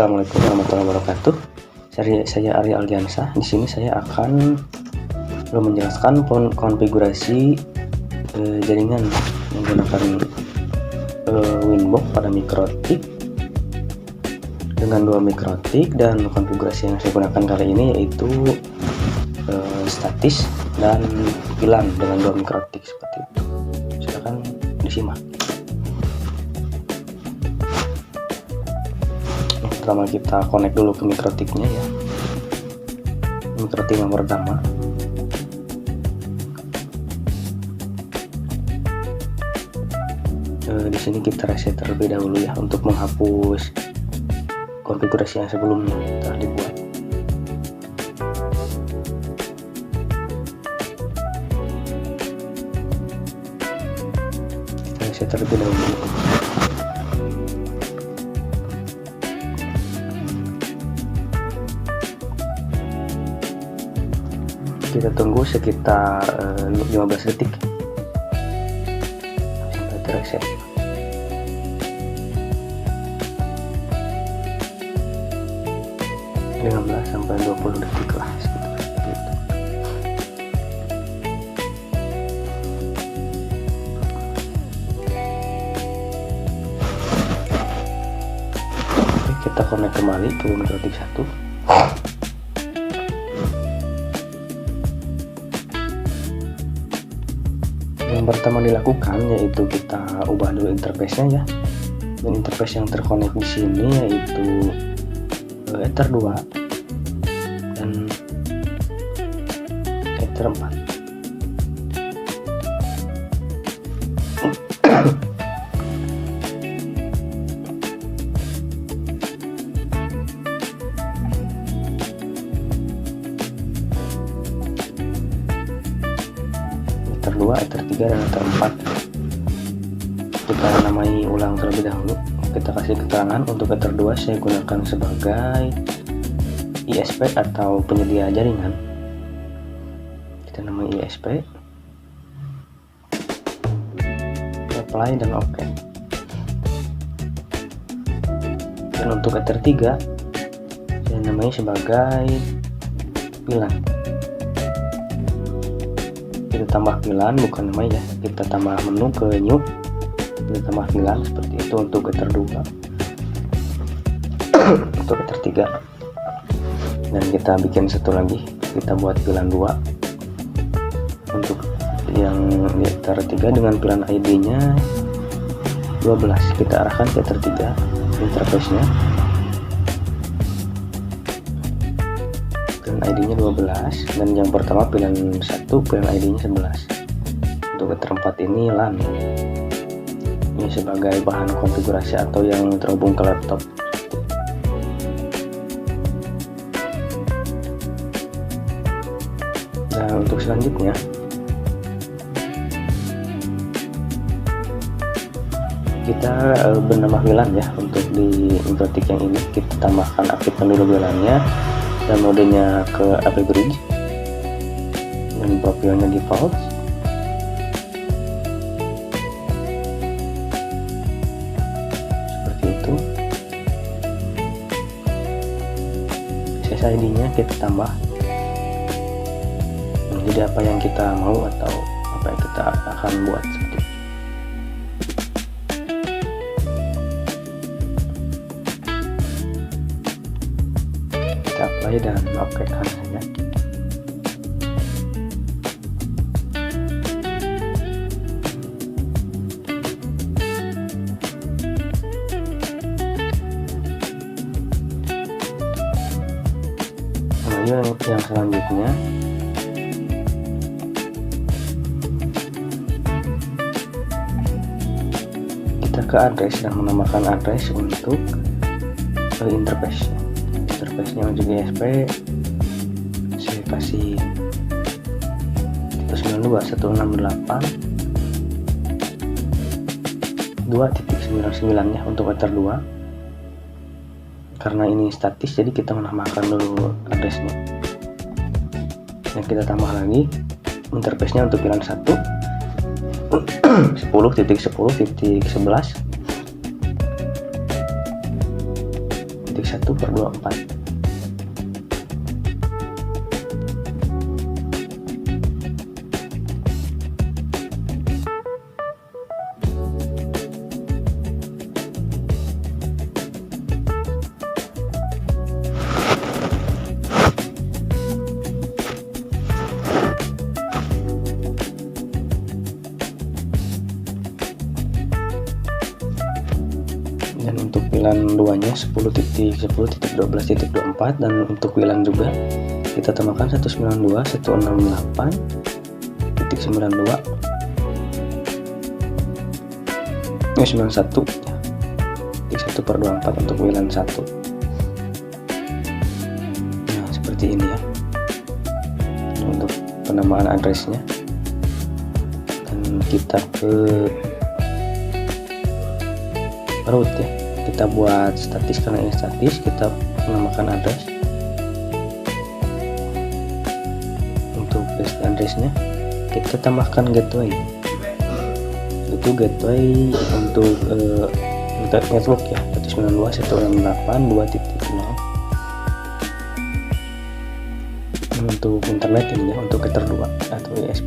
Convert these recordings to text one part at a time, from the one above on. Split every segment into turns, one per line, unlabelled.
Assalamualaikum warahmatullahi wabarakatuh. Saya Arya Aldiansyah. Di sini saya akan menjelaskan konfigurasi jaringan menggunakan Winbox pada mikrotik dengan 2 mikrotik, dan konfigurasi yang saya gunakan kali ini yaitu statis dan VLAN dengan 2 mikrotik seperti itu. Silakan disimak. Pertama kita connect dulu ke mikrotiknya ya, mikrotik yang pertama. Di sini kita reset terlebih dahulu ya untuk menghapus konfigurasi yang sebelumnya telah dibuat. Kita reset terlebih dahulu. Kita tunggu sekitar 15 detik sampai terreset. Sampai 20 detik lah sekitar seperti itu. Oke, kita connect kembali ke mikrotik 1. Yang pertama dilakukan yaitu kita ubah dulu interface-nya ya. Dan interface yang terkonek di sini yaitu Ether 2 dan Ether 4. Ether 2, Ether 3 dan Ether 4 kita namai ulang terlebih dahulu. Kita kasih keterangan untuk Ether 2 saya gunakan sebagai ISP atau penyedia jaringan. Kita namai ISP, apply dan OK. Dan untuk Ether 3 saya namai sebagai VLAN. Kita tambah VLAN, bukan nama ya, kita tambah menu ke new, kita tambah VLAN seperti itu untuk Ether 2. Untuk Ether 3 dan kita bikin satu lagi, kita buat VLAN 2 untuk yang di Ether 3 dengan VLAN ID nya 12. Kita arahkan ke Ether 3 interface nya, VLAN ID nya 12, dan yang pertama VLAN 1 VLAN ID nya 11. Untuk Ether 4 ini LAN, ini sebagai bahan konfigurasi atau yang terhubung ke laptop. Nah, untuk selanjutnya kita bernama VLAN ya. Untuk di mikrotik yang ini kita tambahkan, aktifkan dulu VLAN-nya dan modenya ke AP Bridge dan profilnya default. Seperti itu. SSID nya kita tambah jadi apa yang kita mau atau apa yang kita akan buat seperti itu. Kita apply dan OK kan saja. Kemudian yang selanjutnya kita ke address dan menambahkan address untuk interface. Interface-nya untuk ISP saya kasih 192.168.2.99 ya untuk Ether 2. Karena ini statis jadi kita menambahkan dulu addressnya. Yang kita tambah lagi interface-nya untuk VLAN 1 10.10.11 1/24. Dan untuk WLAN 2 nya 10.10.12.24, dan untuk WLAN juga kita tambahkan 192.168.92 91 ya, 1/24 untuk WLAN 1. Nah seperti ini ya untuk penambahan addressnya. Dan kita ke root ya, kita buat statis karena ini statis, kita menambahkan address. Untuk addressnya kita tambahkan gateway, itu gateway untuk network ya, 192.168.2.0 untuk internet ini ya, untuk Ether 2 atau ISP.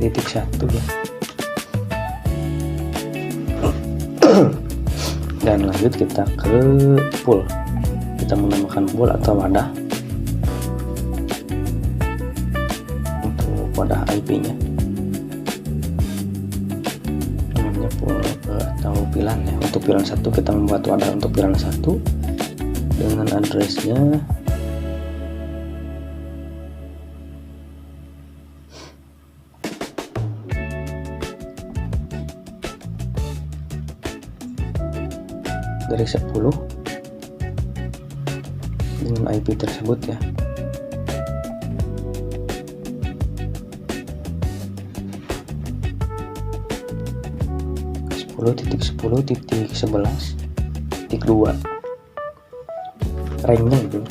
Titik 1 ya. Dan lanjut kita ke pool, kita menambahkan pool atau wadah untuk wadah IP nya, namanya pool atau VLAN ya. Untuk VLAN 1 kita membuat wadah untuk VLAN 1 dengan addressnya dari 10 dengan IP tersebut ya. (10.10.11.2) range-nya itu.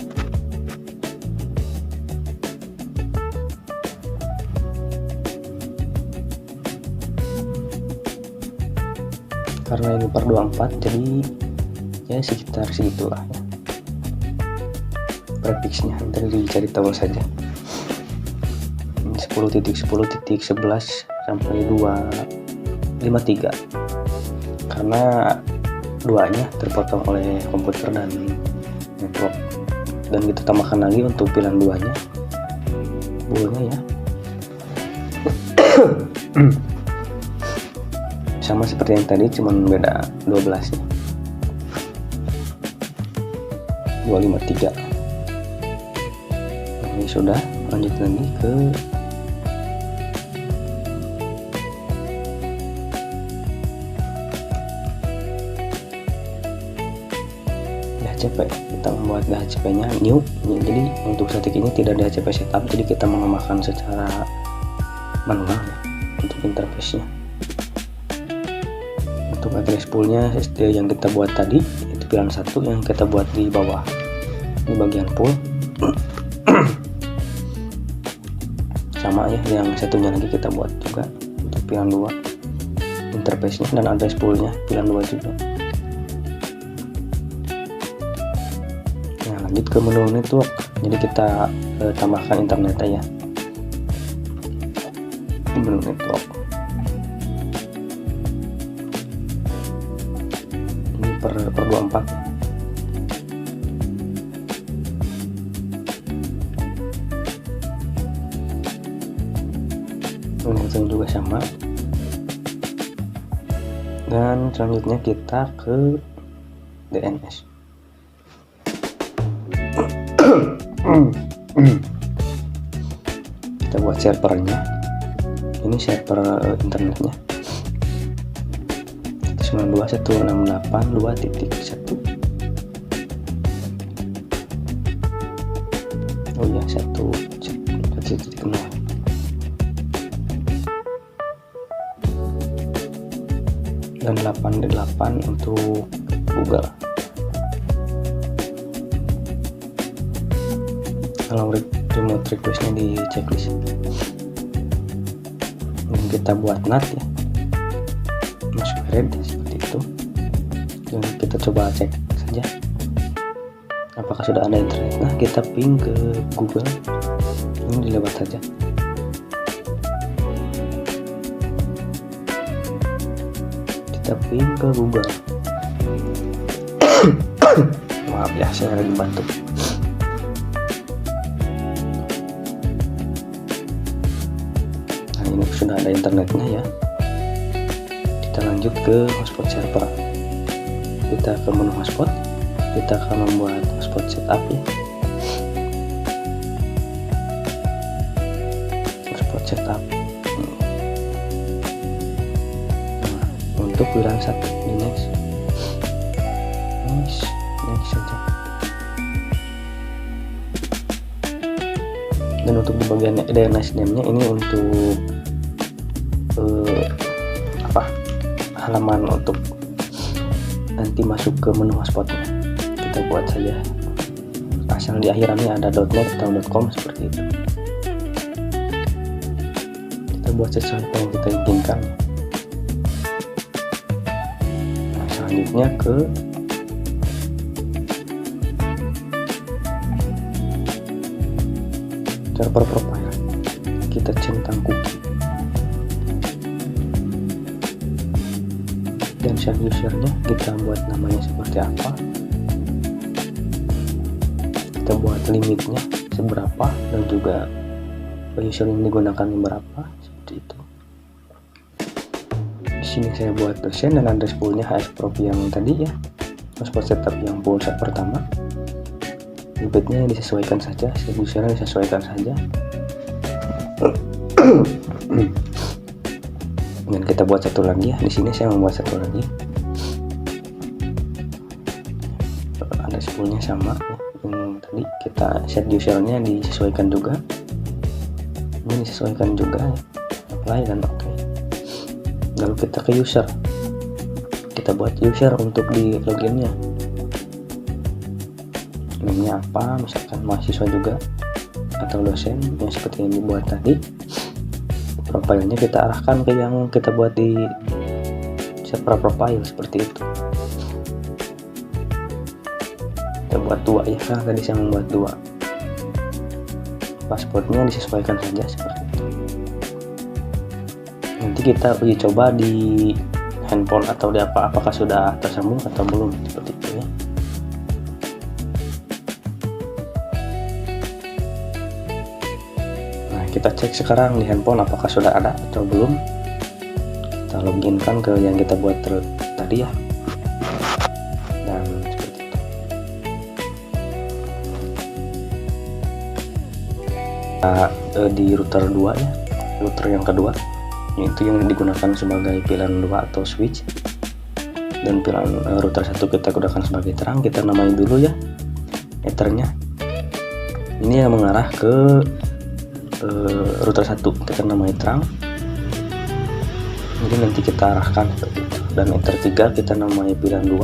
Karena ini per 24 jadi ya sekitar segitulah ya prefixnya, nanti dicari tahu saja. 10.10.11 sampai 253 karena duanya terpotong oleh komputer dan network. Dan kita tambahkan lagi untuk pilihan duanya boolnya ya. Sama seperti yang tadi, cuman beda 12 nya 253. Ini sudah, lanjut lagi ke DHCP. Kita membuat DHCP nya new, jadi untuk statik ini tidak DHCP setup, jadi kita menambahkan secara manual ya, untuk interface nya. Untuk address poolnya yang kita buat tadi itu pilihan 1 yang kita buat di bawah di bagian pool. Sama ya, yang satunya lagi kita buat juga untuk pilihan 2 interface nya, dan address poolnya pilihan 2 juga. Nah lanjut ke menu network, jadi kita tambahkan internetnya ya di menu network. Per 24. Ini juga sama. Dan selanjutnya kita ke DNS. Kita buat servernya. Ini server internetnya 192.168.2.1. Oh ya, 1.0. dan 88 untuk Google. Kalau remote requestnya di checklist, dan kita buat NAT ya, masuk red seperti itu. Dan kita coba cek saja apakah sudah ada internet. Nah, kita ping ke Google, ini dilewat saja. Kita ping ke Google. Maaf ya, saya lagi batuk. Nah, ini sudah ada internetnya ya. Kita lanjut ke hotspot server. Kita ke menu hotspot, kita akan membuat hotspot setup ya. Hotspot setup. Nah, untuk WLAN 1 di next saja. Dan untuk di bagian DNS name-nya ini untuk halaman untuk nanti masuk ke menu hotspotnya. Kita buat saja asal di akhirannya ada .net atau .com seperti itu. Kita buat sesuai apa yang kita inginkan. Nah, selanjutnya ke server profile, kita centang cookie dan share usernya kita buat namanya seperti apa, kita buat limitnya seberapa dan juga user yang digunakan berapa seperti itu. Di sini saya buat dosen dan address poolnya hsprof yang tadi ya, hotspot setup yang pool set pertama. Limitnya disesuaikan saja, share usernya disesuaikan saja. Dan kita buat satu lagi ya. Di sini saya membuat satu lagi. Ada spoolnya sama ya. Yang tadi kita set usernya disesuaikan juga. Ini disesuaikan juga ya. Apply dan oke. Lalu kita ke user. Kita buat user untuk di loginnya. Namanya apa? Misalkan mahasiswa juga atau dosen yang seperti yang dibuat tadi. Profilnya kita arahkan ke yang kita buat di server profile seperti itu. Kita buat 2 ya, karena tadi saya membuat 2. Passwordnya disesuaikan saja seperti itu. Nanti kita uji coba di handphone atau di apakah sudah tersambung atau belum seperti itu ya. Kita cek sekarang di handphone apakah sudah ada atau belum. Kita login kan ke yang kita buat tadi ya, dan seperti itu. Di router 2 ya, router yang kedua, yaitu yang digunakan sebagai pilihan 2 atau switch, dan pilihan router 1 kita gunakan sebagai terang. Kita namai dulu ya ethernya. Ini yang mengarah ke router 1 kita namai terang, jadi nanti kita arahkan seperti itu. Dan ether 3 kita namai pilihan 2,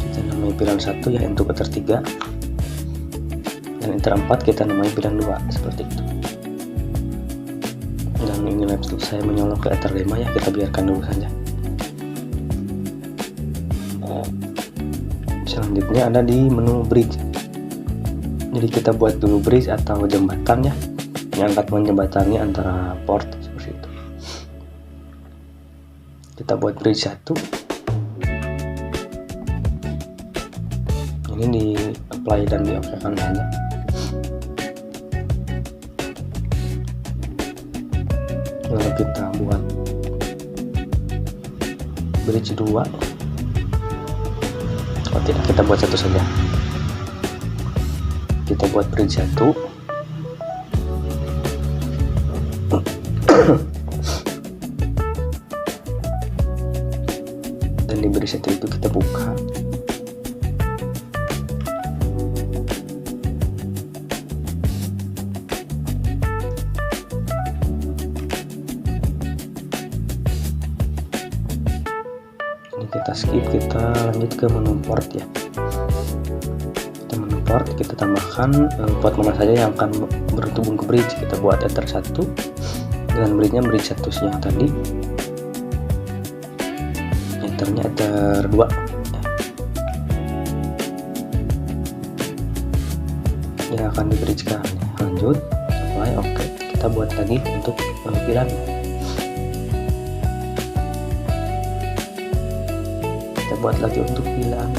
kita namai pilihan 1 ya untuk ether 3, dan ether 4 kita namai pilihan 2 seperti itu. Dan ini laptop saya menyolok ke ether 5 ya, kita biarkan dulu saja. Selanjutnya ada di menu bridge. Jadi kita buat dulu bridge atau jembatan ya, yang akan menjembatani antara port seperti itu. Kita buat bridge 1. Ini di apply dan di oke kan saja. Lalu kita buat bridge 2. Oh tidak, kita buat satu saja. Kita buat bridge 1. Dan di bridge 1 itu kita buka. kita skip, kita lanjut ke menu port ya. Kita menu port, kita tambahkan port mana saja yang akan berhubung ke bridge. Kita buat ether 1 dengan bridge-nya bridge 1 yang tadi, ethernya ether 2 ya, akan di bridge kan. Lanjut supply, oke. Kita buat lagi untuk pilihan. Kita buat lagi untuk pilihan.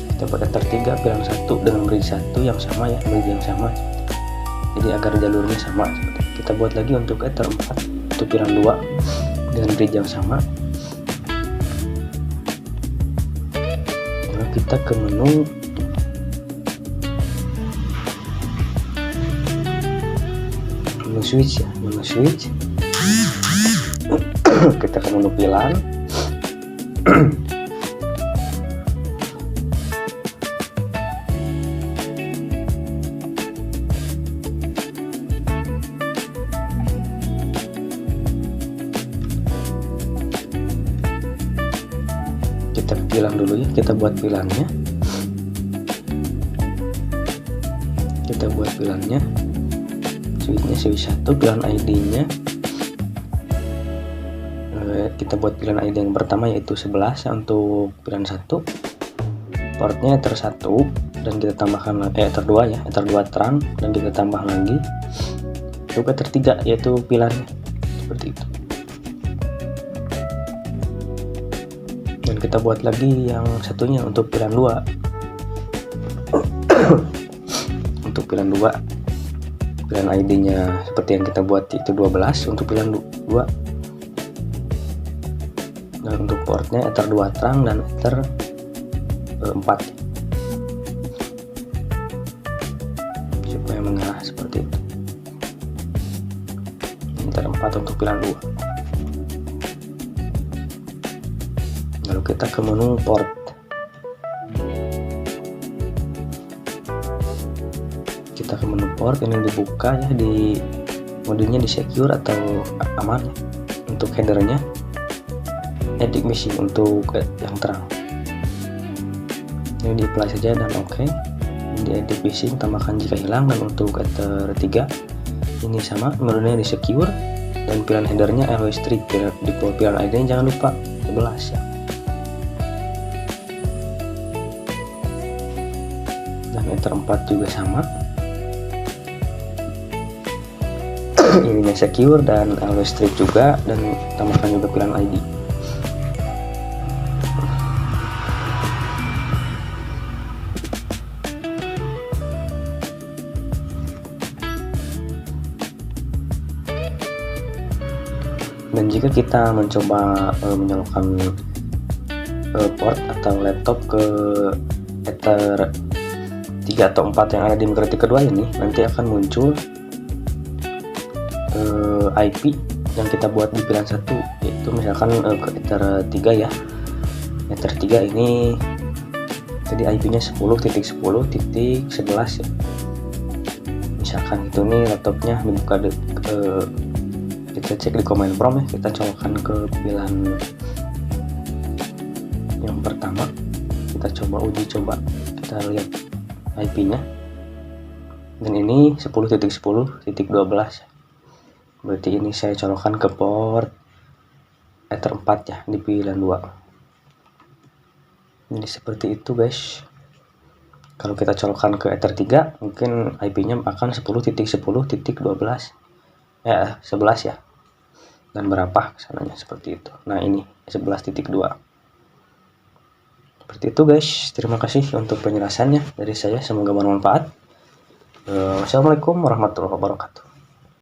Kita buat ether 3 pilihan 1 dengan bridge 1 yang sama ya, bridge yang sama, jadi agar jalurnya sama. Kita buat lagi untuk ether 4 untuk pilihan 2 dengan bridge yang sama. Lalu kita ke menu switch ya, menu switch. Kita ke menu pilihan. Kita pilihan dulu ya, kita buat pilihannya. Kita buat pilihannya. Switchnya switch 1, pilihan ID-nya kita buat pilihan ID yang pertama yaitu 11 ya, untuk pilihan 1. Portnya ether 1 dan kita tambahkan ether 2 ya, ether 2 terang, dan kita tambah lagi untuk ether 3 yaitu pilihannya seperti itu. Dan kita buat lagi yang satunya untuk pilihan 2. Untuk pilihan 2 pilihan ID-nya seperti yang kita buat itu 12 untuk pilihan 2. Dan untuk portnya ether 2 terang dan ether 4 supaya mengarah seperti itu. Ether 4 untuk pilihan 2. Lalu kita ke menu port. Kita ke menu port, ini dibuka ya, di modenya di secure atau aman. Untuk headernya edit missing untuk yang terang, ini di apply saja dan oke. Di edit missing tambahkan jika hilang. Dan untuk ether 3 ini sama, modenya di secure dan pilihan headernya always strict. Di pilihan ID jangan lupa 11 ya. Dan ether 4 juga sama, ininya secure dan always strict juga, dan tambahkan juga pilihan ID. Dan jika kita mencoba menyalakan port atau laptop ke ether 3 atau 4 yang ada di mengerti kedua ini, nanti akan muncul IP yang kita buat di pilihan 1, yaitu misalkan ke ether 3 ya. Ether 3 ini jadi IP-nya 10.10.11 ya. Misalkan itu nih laptopnya dibuka kita cek di command prompt ya, kita colokkan ke pilihan yang pertama, kita coba uji coba, kita lihat IP-nya, dan ini 10.10.12. Berarti ini saya colokkan ke port ether 4 ya di pilihan 2. Jadi seperti itu guys. Kalau kita colokkan ke ether 3 mungkin IP-nya akan 10.10.12 ya, 11 ya, dan berapa kesananya seperti itu. Nah ini 11.2. Seperti itu guys. Terima kasih untuk penjelasannya dari saya, semoga bermanfaat. Wassalamualaikum warahmatullahi wabarakatuh.